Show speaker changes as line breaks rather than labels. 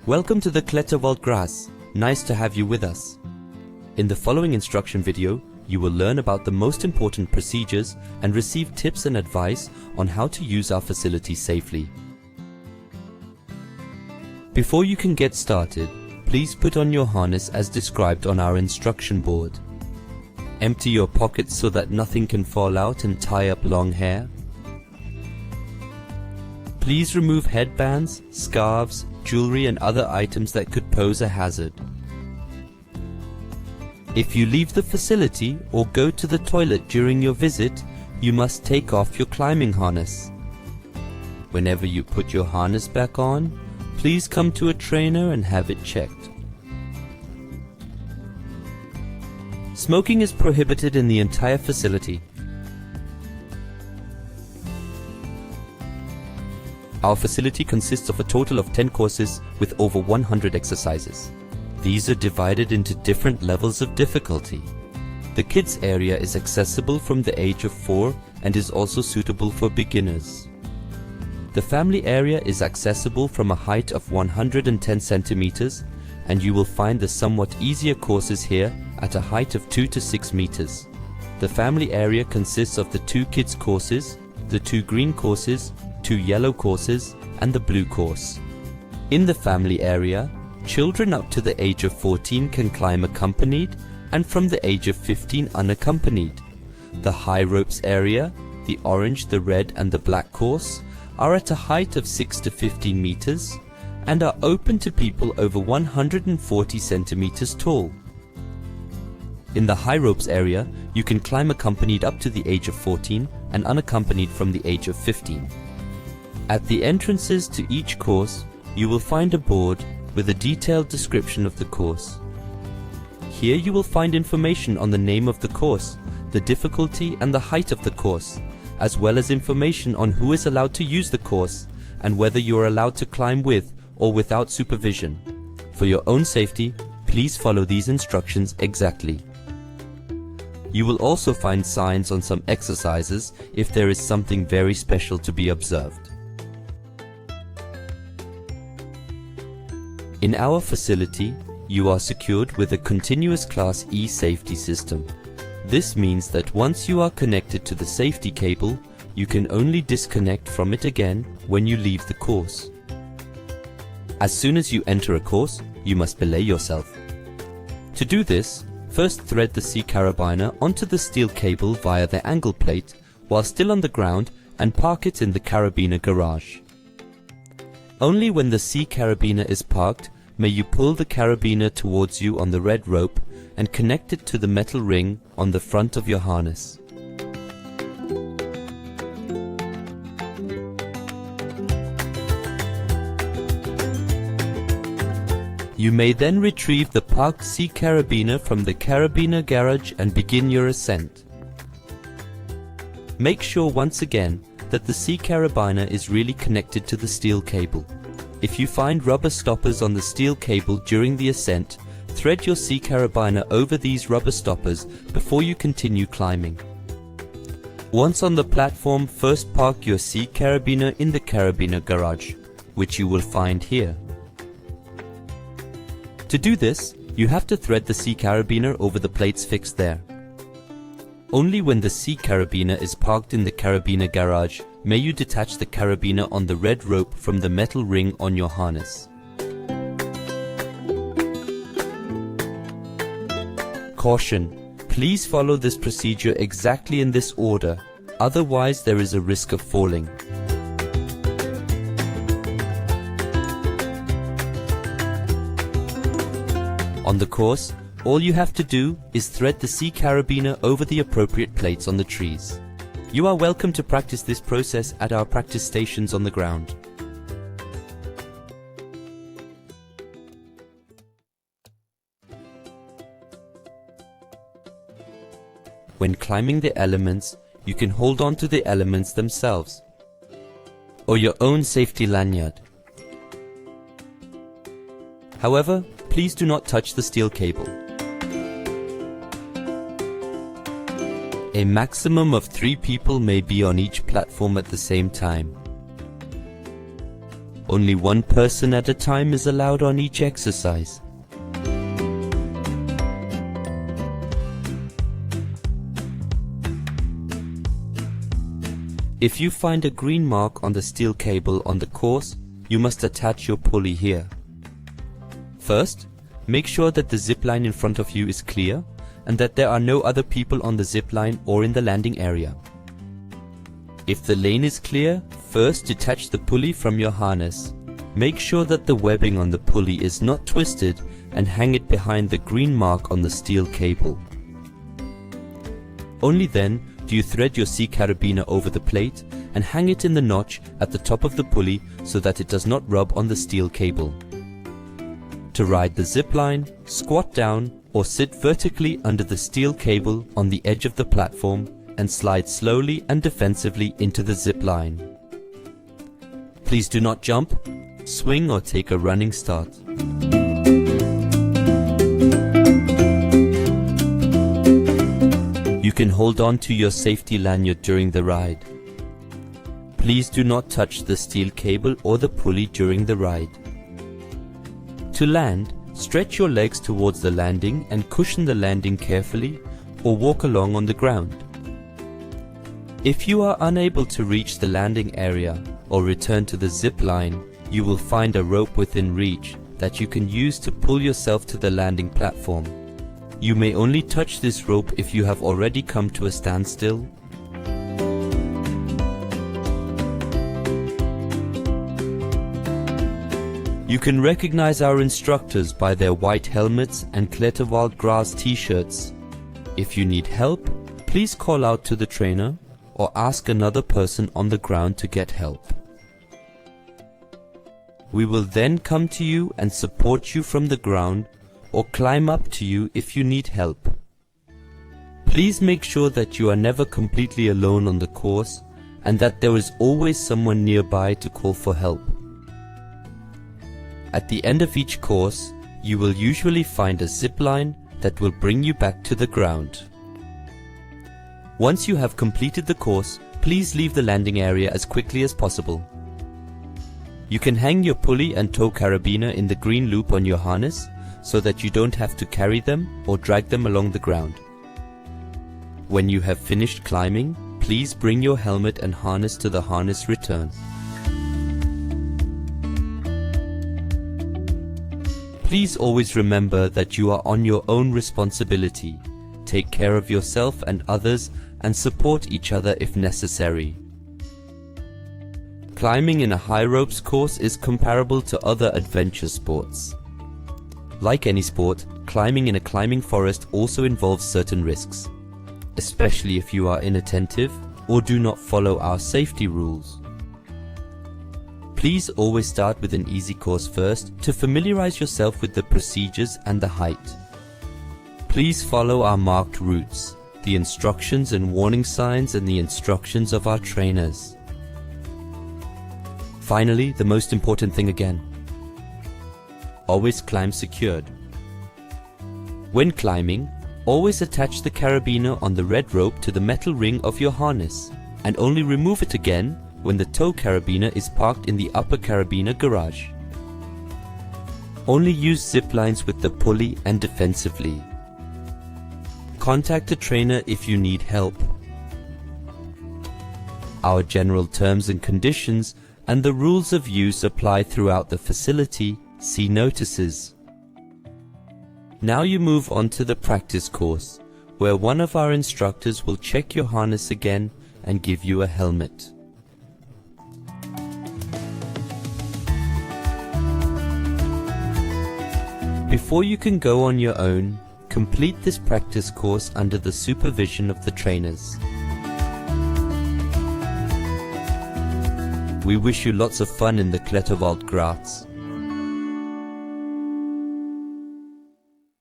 Welcome to the Kletterwald, Graz. Nice to have you with us. In the following instruction video, you will learn about the most important procedures and receive tips and advice on how to use our facility safely. Before you can get started, please put on your harness as described on our instruction board. Empty your pockets so that nothing can fall out and tie up long hair. Please remove headbands, scarves, jewelry and other items that could pose a hazard. If you leave the facility or go to the toilet during your visit, you must take off your climbing harness. Whenever you put your harness back on, please come to a trainer and have it checked. Smoking is prohibited in the entire facility. Our facility consists of a total of 10 courses with over 100 exercises. These are divided into different levels of difficulty. The kids area is accessible from the age of 4 and is also suitable for beginners. The family area is accessible from a height of 110 centimeters, and you will find the somewhat easier courses here at a height of 2 to 6 meters. The family area consists of the 2 kids courses, the 2 green courses, 2 yellow courses and the blue course. In the family area, children up to the age of 14 can climb accompanied and from the age of 15 unaccompanied. The high ropes area, the orange, the red and the black course, are at a height of 6 to 15 meters and are open to people over 140 centimeters tall. In the high ropes area, you can climb accompanied up to the age of 14 and unaccompanied from the age of 15. At the entrances to each course, you will find a board with a detailed description of the course. Here you will find information on the name of the course, the difficulty and the height of the course, as well as information on who is allowed to use the course and whether you are allowed to climb with or without supervision. For your own safety, please follow these instructions exactly. You will also find signs on some exercises if there is something very special to be observed. In our facility, you are secured with a continuous Class E safety system. This means that once you are connected to the safety cable, you can only disconnect from it again when you leave the course. As soon as you enter a course, you must belay yourself. To do this, first thread the C carabiner onto the steel cable via the angle plate while still on the ground and park it in the carabiner garage. Only when the C carabiner is parked may you pull the carabiner towards you on the red rope and connect it to the metal ring on the front of your harness. You may then retrieve the parked C carabiner from the carabiner garage and begin your ascent. Make sure once again that the C carabiner is really connected to the steel cable. If you find rubber stoppers on the steel cable during the ascent, thread your C carabiner over these rubber stoppers before you continue climbing. Once on the platform, first park your C carabiner in the carabiner garage, which you will find here. To do this, you have to thread the C carabiner over the plates fixed there. Only when the C carabiner is parked in the carabiner garage may you detach the carabiner on the red rope from the metal ring on your harness. Caution! Please follow this procedure exactly in this order, otherwise there is a risk of falling. On the course, all you have to do is thread the C carabiner over the appropriate plates on the trees. You are welcome to practice this process at our practice stations on the ground. When climbing the elements, you can hold on to the elements themselves or your own safety lanyard. However, please do not touch the steel cable. A maximum of 3 people may be on each platform at the same time. Only one person at a time is allowed on each exercise. If you find a green mark on the steel cable on the course, you must attach your pulley here. First, make sure that the zip line in front of you is clear and that there are no other people on the zip line or in the landing area. If the lane is clear, first detach the pulley from your harness. Make sure that the webbing on the pulley is not twisted and hang it behind the green mark on the steel cable. Only then do you thread your sea carabiner over the plate and hang it in the notch at the top of the pulley so that it does not rub on the steel cable. To ride the zip line, squat down or sit vertically under the steel cable on the edge of the platform and slide slowly and defensively into the zip line. Please do not jump, swing or take a running start. You can hold on to your safety lanyard during the ride. Please do not touch the steel cable or the pulley during the ride. To land, stretch your legs towards the landing and cushion the landing carefully or walk along on the ground. If you are unable to reach the landing area or return to the zip line, you will find a rope within reach that you can use to pull yourself to the landing platform. You may only touch this rope if you have already come to a standstill. You can recognize our instructors by their white helmets and Kletterwald Graz t-shirts. If you need help, please call out to the trainer or ask another person on the ground to get help. We will then come to you and support you from the ground or climb up to you if you need help. Please make sure that you are never completely alone on the course and that there is always someone nearby to call for help. At the end of each course, you will usually find a zip line that will bring you back to the ground. Once you have completed the course, please leave the landing area as quickly as possible. You can hang your pulley and tow carabiner in the green loop on your harness so that you don't have to carry them or drag them along the ground. When you have finished climbing, please bring your helmet and harness to the harness return. Please always remember that you are on your own responsibility. Take care of yourself and others and support each other if necessary. Climbing in a high ropes course is comparable to other adventure sports. Like any sport, climbing in a climbing forest also involves certain risks, especially if you are inattentive or do not follow our safety rules. Please always start with an easy course first to familiarize yourself with the procedures and the height. Please follow our marked routes, the instructions and warning signs and the instructions of our trainers. Finally, the most important thing again. Always climb secured. When climbing, always attach the carabiner on the red rope to the metal ring of your harness and only remove it again when the tow carabiner is parked in the upper carabiner garage. Only use zip lines with the pulley and defensively. Contact a trainer if you need help. Our general terms and conditions and the rules of use apply throughout the facility. See notices. Now you move on to the practice course, where one of our instructors will check your harness again and give you a helmet. Before you can go on your own, complete this practice course under the supervision of the trainers. We wish you lots of fun in the Kletterwald Graz.